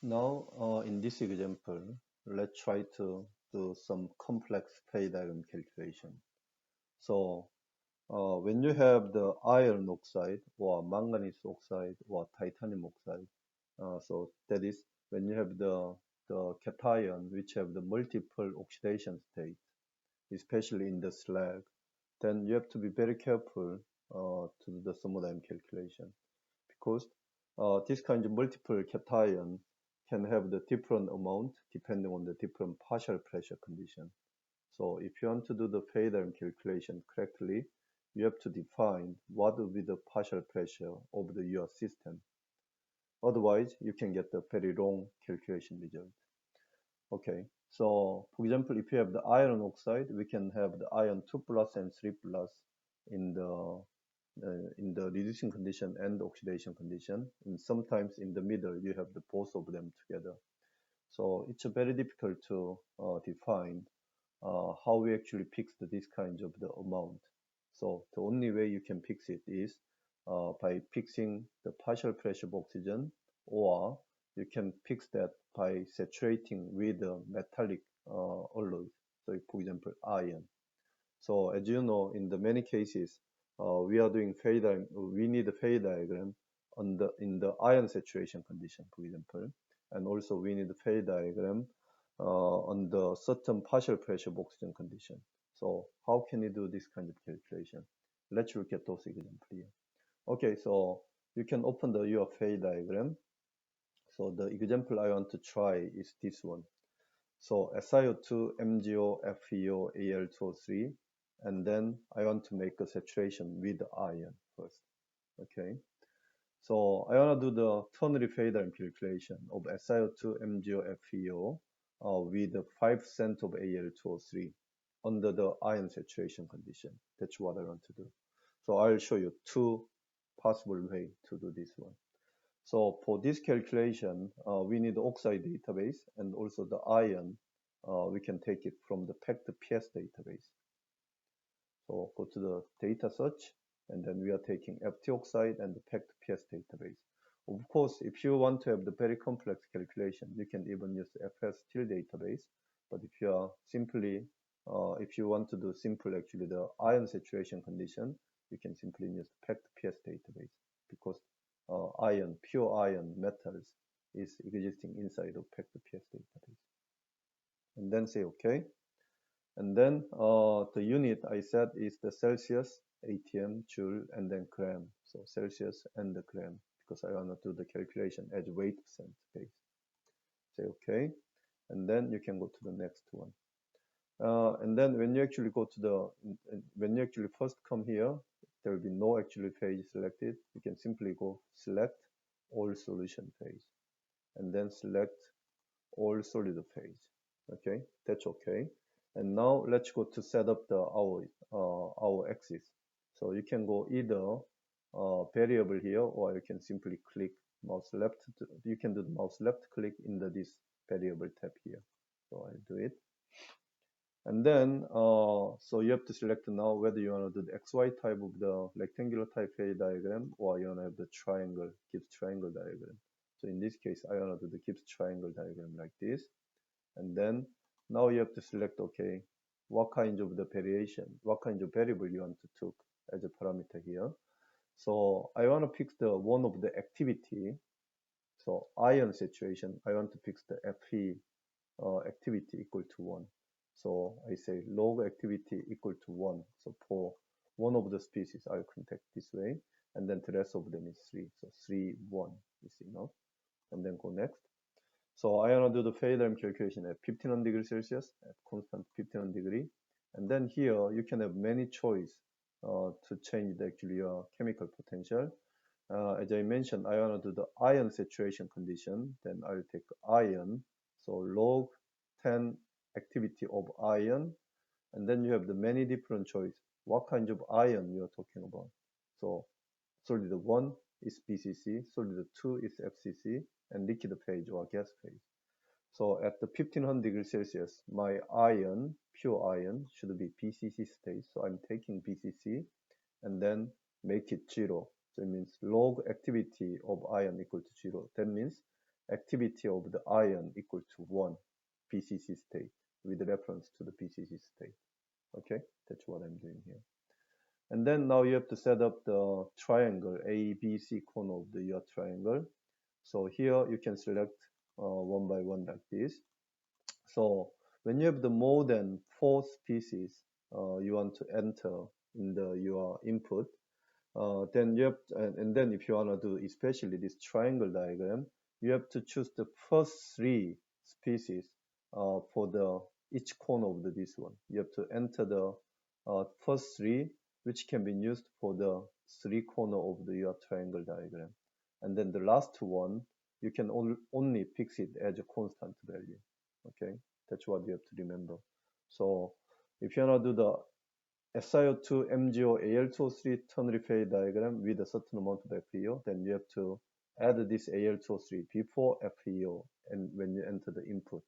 Now, in this example, let's try to do some complex phase diagram calculation. So, when you have the iron oxide or manganese oxide or titanium oxide, so that is when you have the cation which have the multiple oxidation state, especially in the slag, then you have to be very careful to do the thermodynamic calculation because this kind of multiple cation can have the different amount depending on the different partial pressure condition. So if you want to do the phase calculation correctly, you have to define what will be the partial pressure of your system. Otherwise, you can get the very wrong calculation result. Okay, so for example, if you have the iron oxide, we can have the iron 2 plus and 3 plus in the reducing condition and oxidation condition. And sometimes in the middle, you have the both of them together. So it's very difficult to define how we actually fix this kind of the amount. So the only way you can fix it is by fixing the partial pressure of oxygen, or you can fix that by saturating with a metallic alloy. So for example, iron. So as you know, in the many cases, we are doing phase diagram, we need a phase diagram in the iron saturation condition, for example, and also we need a phase diagram on the certain partial pressure of oxygen condition. So how can you do this kind of calculation? Let's look at those examples here. Okay, so you can open your phase diagram. So the example I want to try is this one. So SiO2, MgO, FeO, Al2O3, and then I want to make a saturation with iron first. Okay. So I want to do the ternary phase diagram calculation of SiO2, MgO, FeO with 5% of Al2O3 under the iron saturation condition. That's what I want to do. So I'll show you two possible ways to do this one. So for this calculation, we need the oxide database and also the iron. We can take it from the packed PS database. So go to the data search, and then we are taking FT oxide and the packed PS database. Of course, if you want to have the very complex calculation, you can even use the FS steel database. But if you are simply, if you want to do simple actually the iron saturation condition, you can simply use the packed PS database because iron, pure iron metals is existing inside of packed PS database. And then say OK. And then the unit I said is the Celsius, ATM, Joule, and then gram. So Celsius and the gram because I want to do the calculation as weight percent base. Say OK. And then you can go to the next one. And then when you actually go to when you actually first come here, there will be no actually phase selected. You can simply go select all solution phase and then select all solid phase. Okay, that's okay. And now let's go to set up our axis. So you can go either variable here, or you can simply click mouse left. You can do the mouse left click in this variable tab here. So I'll do it. And then, so you have to select now whether you want to do the XY type of the rectangular type phase diagram, or you want to have the triangle, Gibbs triangle diagram. So in this case, I want to do the Gibbs triangle diagram like this. And then now you have to select, okay, what kind of the variation, what kind of variable you want to take as a parameter here. So I want to pick the one of the activity. So iron saturation, I want to pick the Fe activity equal to 1. So I say log activity equal to 1. So for one of the species, I'll contact this way. And then the rest of them is 3. So 3, 1 is enough. And then go next. So I want to do the phase diagram calculation at 1500 degrees Celsius at constant 1500 degree. And then here you can have many choice to change actually your chemical potential. As I mentioned, I want to do the iron saturation condition. Then I'll take iron. So log 10 activity of iron. And then you have the many different choice. What kind of iron you are talking about? So solid 1 is BCC, solid 2 is FCC, and liquid phase or gas phase. So at the 1500 degrees Celsius, my iron, pure iron, should be BCC state. So I'm taking BCC and then make it 0. So it means log activity of iron equal to 0. That means activity of the ion equal to 1 BCC state with reference to the BCC state. Okay, that's what I'm doing here. And then now you have to set up the triangle ABC corner of the your triangle. So here you can select one by one like this. So when you have the more than 4 species you want to enter in the your input, then you have and then if you want to do especially this triangle diagram, you have to choose the first 3 species for the each corner of this one. You have to enter the first 3 which can be used for the 3 corner of your triangle diagram, and then the last one you can only fix it as a constant value. Okay, that's what you have to remember. So if you want to do the SiO2, MgO, Al2O3 ternary phase diagram with a certain amount of FeO, then you have to add this Al2O3 before FeO and when you enter the input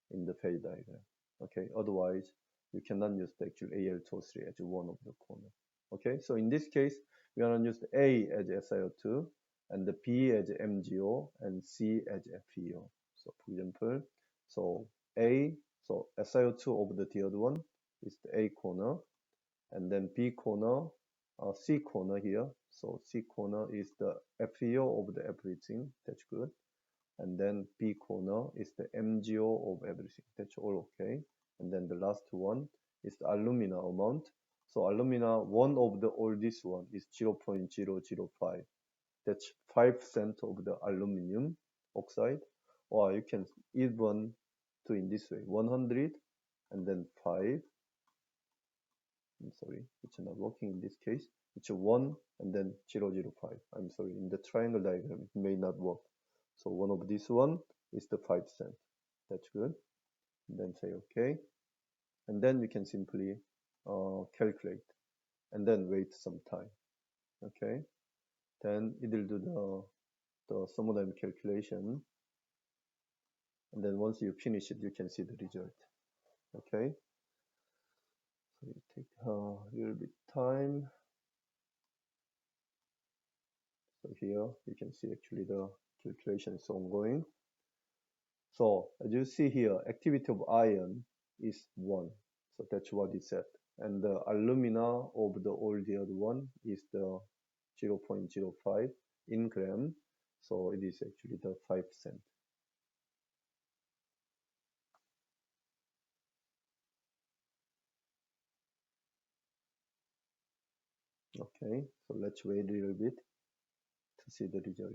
in the phase diagram. Okay, otherwise you cannot use the actual Al2O3 as one of the corner. Okay, so in this case, we are going to use the A as SiO2 and the B as MgO and C as FeO. So for example, so A, so SiO2 over the other one is the A corner, and then B corner, C corner here. So C corner is the FeO of the everything. That's good. And then B corner is the MgO of everything. That's all okay. And then the last one is the alumina amount. So alumina, one of the all this one is 0.005. That's 5% of the aluminum oxide. Or you can even do in this way, 100 and then 5. I'm sorry, it's not working in this case. It's a 1 and then 005. I'm sorry, in the triangle diagram, it may not work. So one of this one is the 5%. That's good. And then say OK. And then we can simply calculate and then wait some time. Okay. Then it will do the thermodynamic calculation. And then once you finish it, you can see the result. Okay. So it takes a little bit time. So here you can see actually the calculation is ongoing. So as you see here, activity of ion is 1. So that's what it said. And the alumina of the all the other one is the 0.05 in gram. So it is actually the 5%. Okay, so let's wait a little bit to see the result.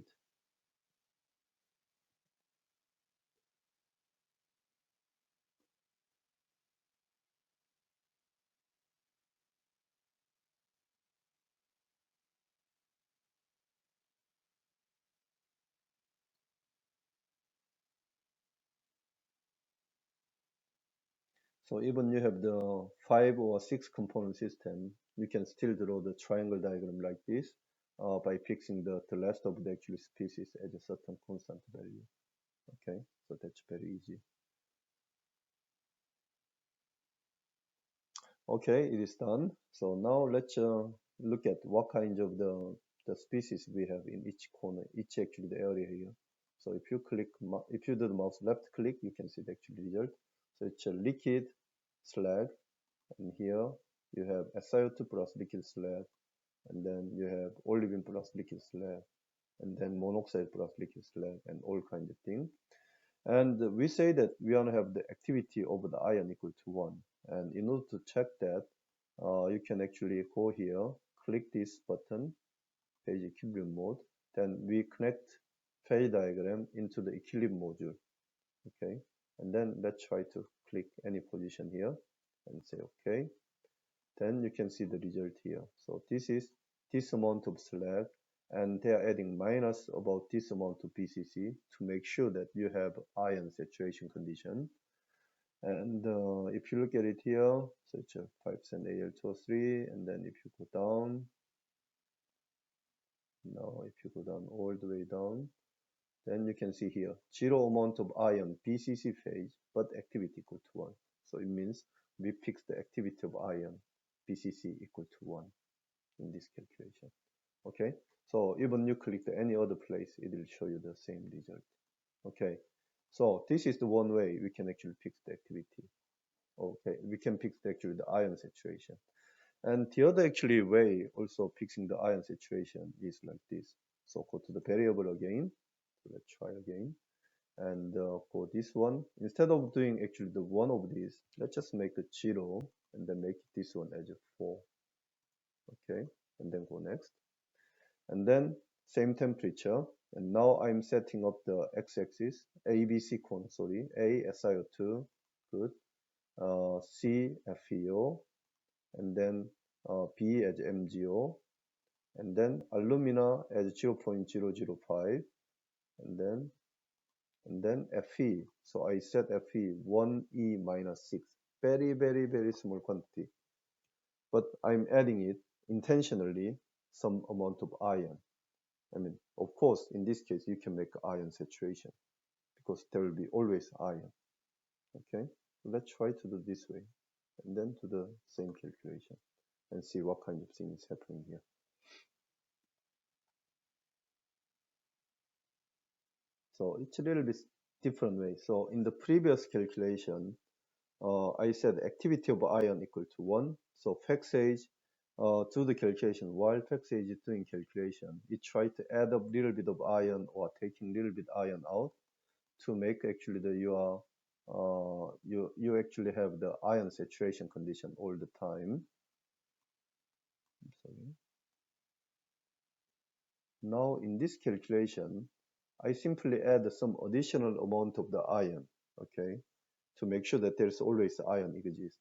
So even you have the 5 or 6 component system, you can still draw the triangle diagram like this by fixing the rest of the actual species at a certain constant value. Okay, so that's very easy. Okay, it is done. So now let's look at what kinds of the species we have in each corner, each actually the area here. So if you click, if you do the mouse left click, you can see the actual result. So it's a liquid slag, and here you have SiO2 plus liquid slag, and then you have olivine plus liquid slag, and then monoxide plus liquid slag, and all kinds of things. And we say that we want to have the activity over the ion equal to 1. And in order to check that, you can actually go here, click this button, phase equilibrium mode. Then we connect phase diagram into the equilibrium module. Okay, and then let's try to click any position here and say OK. Then you can see the result here. So this is this amount of slag, and they are adding minus about this amount of BCC to make sure that you have ion saturation condition. And if you look at it here, so it's a 5% Al2O3, and then if you go down, now if you go down all the way down, then you can see here 0 amount of ion BCC phase, but activity equal to 1. So it means we fix the activity of ion BCC equal to 1 in this calculation. Okay, so even you click any other place, it will show you the same result. Okay, so this is the one way we can actually fix the activity. Okay, we can fix actually the ion saturation. And the other actually way also fixing the ion saturation is like this. So go to the variable again. So let's try again. And for this one, instead of doing actually the one of these, let's just make it 0 and then make this one as a 4. Okay, and then go next. And then same temperature. And now I'm setting up the x-axis, ABC cone, sorry, A SiO2, good, C FeO, and then B as MgO, and then alumina as 0.005, and then Fe. So I set Fe 1e minus 6, very, very, very small quantity. But I'm adding it intentionally some amount of ion. I mean, of course, in this case, you can make ion saturation because there will be always ion. Okay, so let's try to do this way and then do the same calculation and see what kind of thing is happening here. So it's a little bit different way. So in the previous calculation, I said activity of ion equal to 1. So Faxage do the calculation. While Faxage is doing calculation, it tried to add up little bit of ion or taking little bit ion out to make actually the you actually have the ion saturation condition all the time. Sorry. Now in this calculation, I simply add some additional amount of the ion, okay, to make sure that there's always ion exists,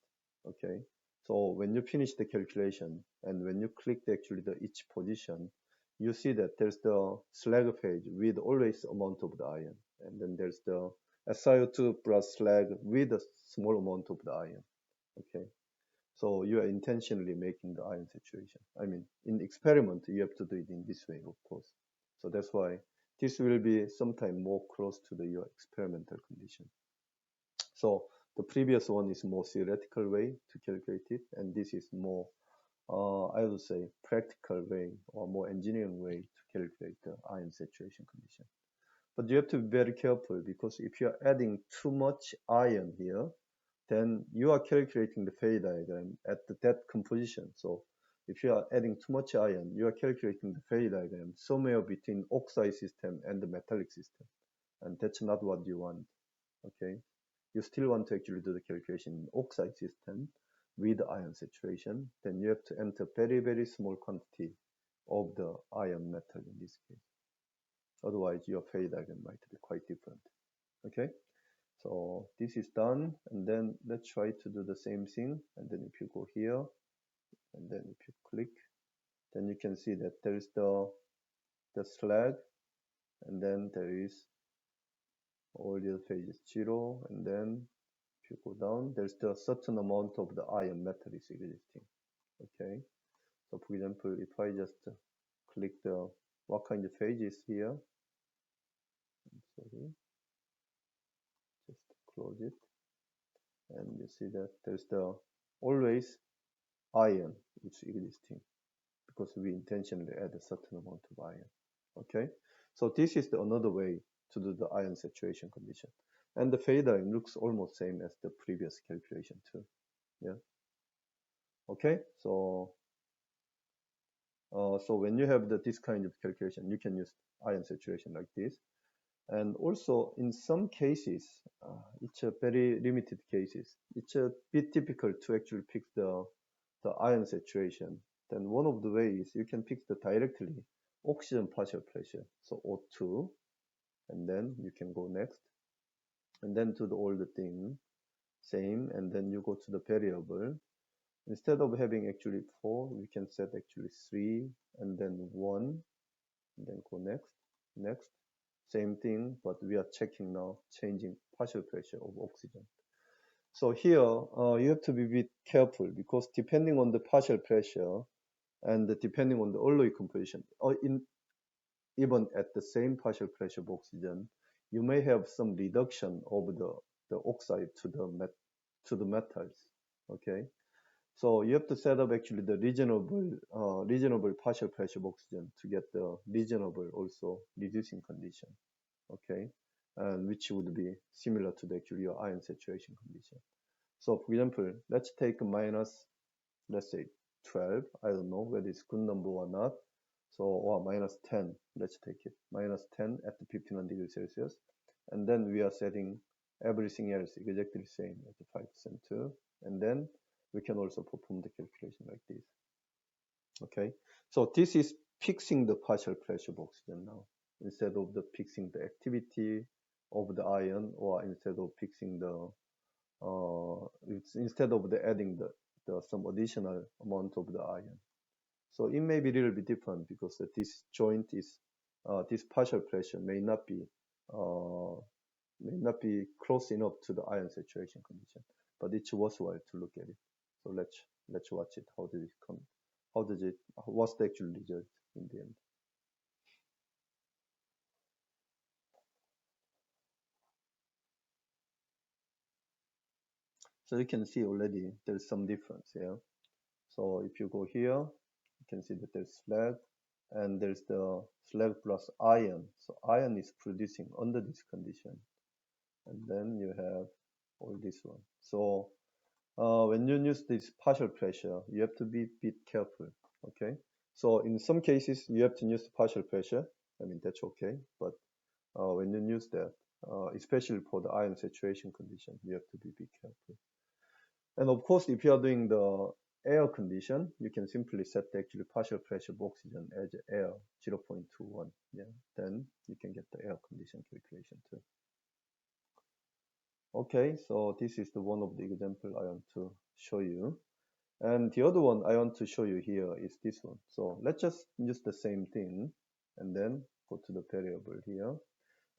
okay. So when you finish the calculation and when you click actually the each position, you see that there's the slag phase with always amount of the ion, and then there's the SiO2 plus slag with a small amount of the ion, okay. So you are intentionally making the ion saturation. I mean, in experiment, you have to do it in this way, of course. So that's why this will be sometime more close to the your experimental condition. So the previous one is more theoretical way to calculate it, and this is more, I would say, practical way or more engineering way to calculate the ion saturation condition. But you have to be very careful because if you are adding too much ion here, then you are calculating the phase diagram at that composition. So if you are adding too much ion, you are calculating the phase diagram somewhere between oxide system and the metallic system. And that's not what you want, okay? You still want to actually do the calculation in oxide system with ion saturation. Then you have to enter very, very small quantity of the ion metal in this case. Otherwise, your phase diagram might be quite different, okay? So this is done, and then let's try to do the same thing. And then if you go here, and then if you click, then you can see that there is the slag, and then there is all the phases 0, and then if you go down, there's the certain amount of the ion metal is existing. Okay. So for example, if I just click the what kind of phase is here, sorry, just close it, and you see that there's the always ion which existing because we intentionally add a certain amount of ion. Okay, so this is another way to do the ion saturation condition, and the phase diagram looks almost same as the previous calculation too. Yeah. Okay, so when you have this kind of calculation, you can use ion saturation like this. And also, in some cases, it's a very limited cases. It's a bit difficult to actually pick the ion saturation. Then one of the ways you can pick the directly oxygen partial pressure, so O2, and then you can go next, and then to the older thing, same, and then you go to the variable. Instead of having actually 4, we can set actually 3, and then 1, and then go next, next. Same thing, but we are checking now, changing partial pressure of oxygen. So here, you have to be a bit careful because depending on the partial pressure and depending on the alloy composition, or even at the same partial pressure of oxygen, you may have some reduction of the oxide to the metals. Okay, so you have to set up actually the reasonable partial pressure of oxygen to get the reasonable also reducing condition. Okay, and which would be similar to the actually your ion saturation condition. So for example, let's take minus, let's say 12. I don't know whether it's good number or not. So, or minus 10, let's take it. Minus 10 at the 51 degrees Celsius. And then we are setting everything else exactly the same at the 5% too. And then we can also perform the calculation like this. Okay. So this is fixing the partial pressure of oxygen now, instead of the fixing the activity of the ion, or instead of fixing the instead of the adding the some additional amount of the ion. So it may be a little bit different because this joint is this partial pressure uh, may not be close enough to the ion saturation condition, but it's worthwhile to look at it. So let's watch it. How did it come? How does it? What's the actual result in the end? So you can see already there's some difference here. So if you go here, you can see that there's slag, and there's the slag plus iron. So iron is producing under this condition, and then you have all this one. So when you use this partial pressure, you have to be a bit careful. Okay. So in some cases you have to use partial pressure. I mean that's okay, but when you use that, especially for the ion saturation condition, you have to be a bit careful. And of course, if you are doing the air condition, you can simply set the actually partial pressure of oxygen as air 0.21. Yeah, then you can get the air condition calculation too. Okay, so this is the one of the example I want to show you. And the other one I want to show you here is this one. So let's just use the same thing and then go to the variable here.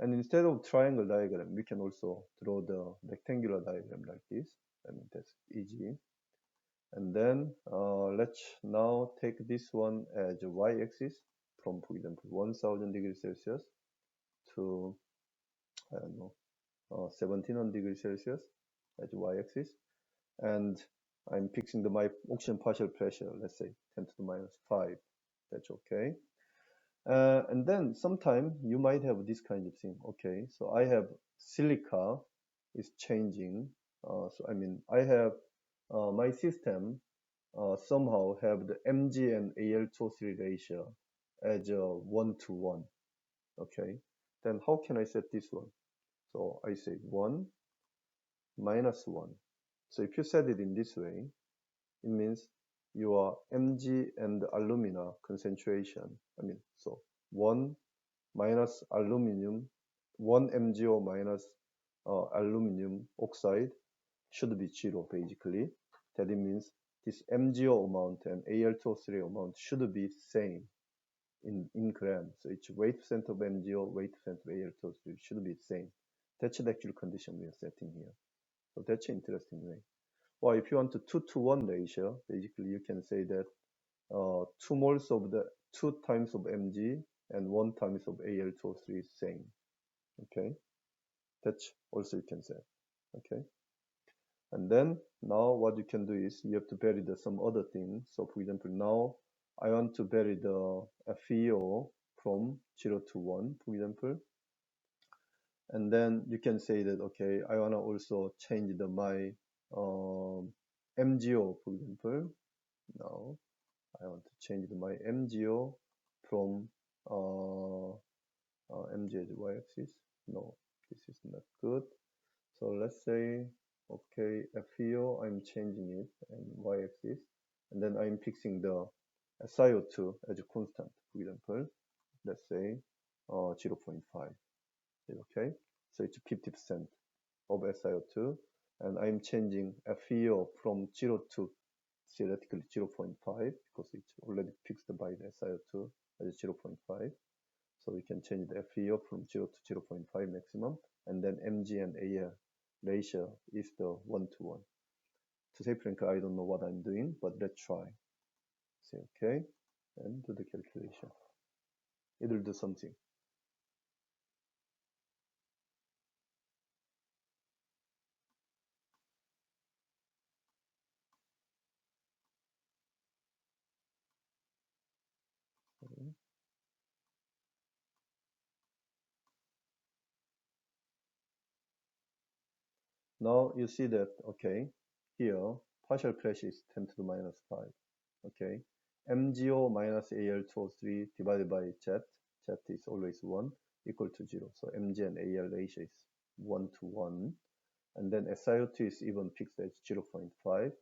And instead of triangle diagram, we can also draw the rectangular diagram like this. I mean, that's easy. And then let's now take this one as a y-axis from, for example, 1000 degrees Celsius to, I don't know, 1700 degrees Celsius as y-axis. And I'm fixing my oxygen partial pressure, let's say 10 to the minus 5. That's okay. And then sometime you might have this kind of thing. Okay, so I have silica is changing. So I mean, I have my system somehow have the Mg and Al2O3 ratio as a 1 to 1. Okay, then how can I set this one? So I say 1 minus 1. So if you set it in this way, it means your Mg and alumina concentration, I mean, so 1 minus aluminum, 1 MgO minus aluminum oxide should be 0 basically. That it means this MgO amount and Al2O3 amount should be same in grams. So it's weight percent of MgO, weight percent of Al2O3 should be same. That's the actual condition we are setting here. So that's an interesting way. Or if you want a 2 to 1 ratio, basically you can say that 2 moles of the 2 times of Mg and 1 times of Al2O3 is same. Okay, that's also you can say. Okay, and then now what you can do is you have to vary some other things. So for example, now I want to vary the FeO from 0 to 1, for example. And then you can say that, okay, I want to also change my MgO, for example. Now I want to change my MgO from Mg as y-axis. No, this is not good. So let's say, okay, FeO, I'm changing it and y-axis, and then I'm fixing the SiO2 as a constant, for example. Let's say 0.5. Okay, so it's 50% of SiO2, and I'm changing FeO from 0 to theoretically 0.5 because it's already fixed by the SiO2 as 0.5. So we can change the FeO from 0 to 0.5 maximum, and then Mg and Al ratio is the 1 to 1. To say frankly, I don't know what I'm doing, but let's try. Say okay, and do the calculation. It will do something. Okay. Now you see that, okay, here partial pressure is 10 to the minus 5. Okay, MgO minus Al2O3 divided by Z, Z is always 1, equal to 0. So Mg and Al ratio is 1 to 1. And then SiO2 is even fixed at 0.5.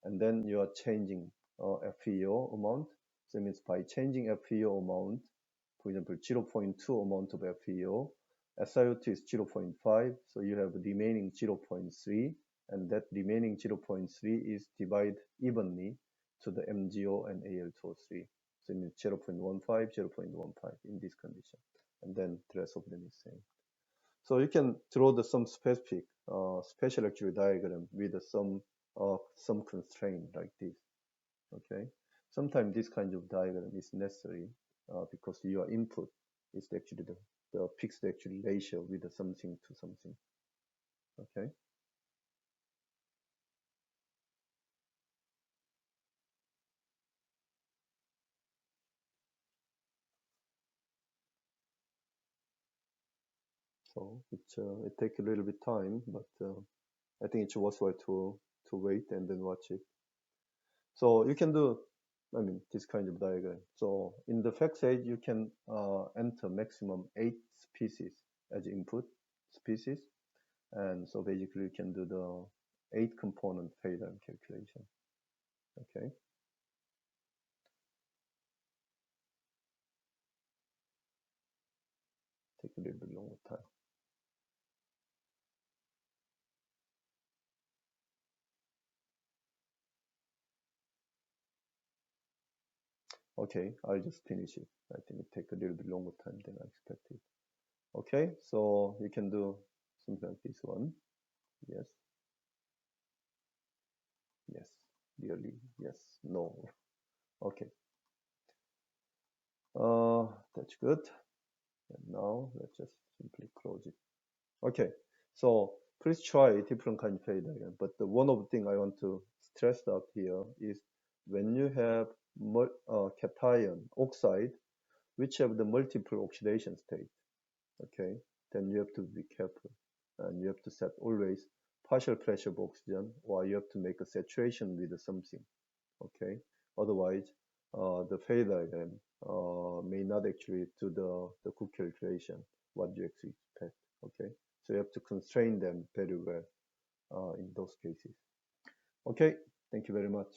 And then you are changing FeO amount. So it means by changing FeO amount, for example, 0.2 amount of FeO, SiO2 is 0.5, so you have remaining 0.3, and that remaining 0.3 is divided evenly to the MgO and Al2O3. So it means 0.15, 0.15 in this condition. And then the rest of them is same. So you can draw some specific special actual diagram with some constraint like this. Okay. Sometimes this kind of diagram is necessary because your input is actually the fixed actual ratio with the something to something. Okay. So it takes a little bit time, but I think it's worthwhile to wait and then watch it. So you can do, I mean, this kind of diagram. So in the fact stage, you can enter maximum 8 species as input species. And so basically you can do the 8 component phase calculation. Okay. Take a little bit longer time. Okay, I'll just finish it. I think it take a little bit longer time than I expected. Okay, so you can do something like this one. Yes. Yes. Really. Yes. No. Okay. That's good. And now let's just simply close it. Okay. So please try different kind of phase diagram. But the one of the thing I want to stress out here is when you have cation oxide, which have the multiple oxidation state, okay, then you have to be careful. And you have to set always partial pressure of oxygen, or you have to make a saturation with something, okay? Otherwise, the phase diagram may not actually do the good calculation, what you actually expect, okay? So you have to constrain them very well in those cases. Okay, thank you very much.